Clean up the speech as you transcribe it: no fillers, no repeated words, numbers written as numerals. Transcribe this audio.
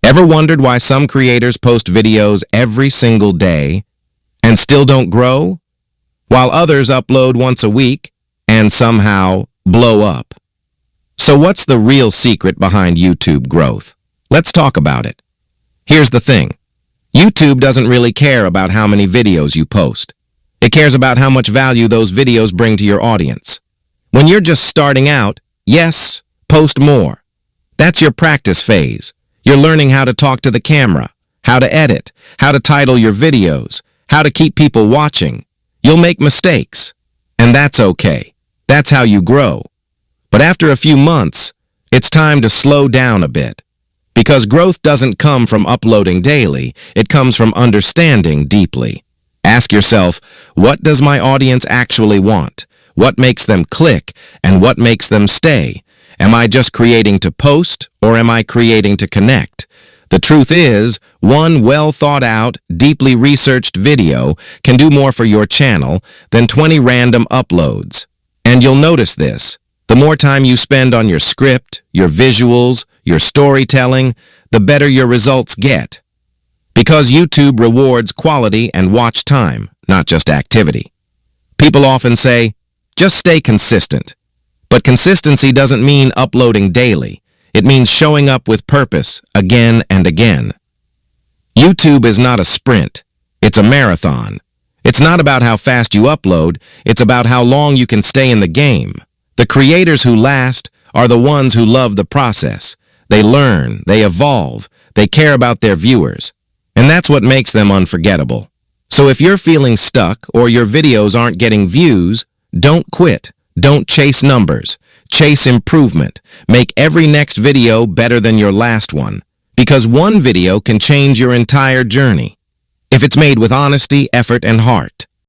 Ever wondered why some creators post videos every single day and still don't grow, while others upload once a week and somehow blow up? So what's the real secret behind YouTube growth? Let's talk about it. Here's the thing. YouTube doesn't really care about how many videos you post. It cares about how much value those videos bring to your audience. When you're just starting out, yes, post more. That's your practice phase. You're learning how to talk to the camera, how to edit, how to title your videos, how to keep people watching. You'll make mistakes, and that's okay. That's how you grow. But after a few months, it's time to slow down a bit. Because growth doesn't come from uploading daily, it comes from understanding deeply. Ask yourself, what does my audience actually want? What makes them click, and what makes them stay? Am I just creating to post, or am I creating to connect? The truth is, one well-thought-out, deeply researched video can do more for your channel than 20 random uploads. And you'll notice this. The more time you spend on your script, your visuals, your storytelling, the better your results get. Because YouTube rewards quality and watch time, not just activity. People often say, just stay consistent. But consistency doesn't mean uploading daily. It means showing up with purpose again and again. YouTube is not a sprint. It's a marathon. It's not about how fast you upload. It's about how long you can stay in the game. The creators who last are the ones who love the process. They learn, they evolve, they care about their viewers. And that's what makes them unforgettable. So if you're feeling stuck or your videos aren't getting views, don't quit. Don't chase numbers. Chase improvement. Make every next video better than your last one. Because one video can change your entire journey. If it's made with honesty, effort, and heart.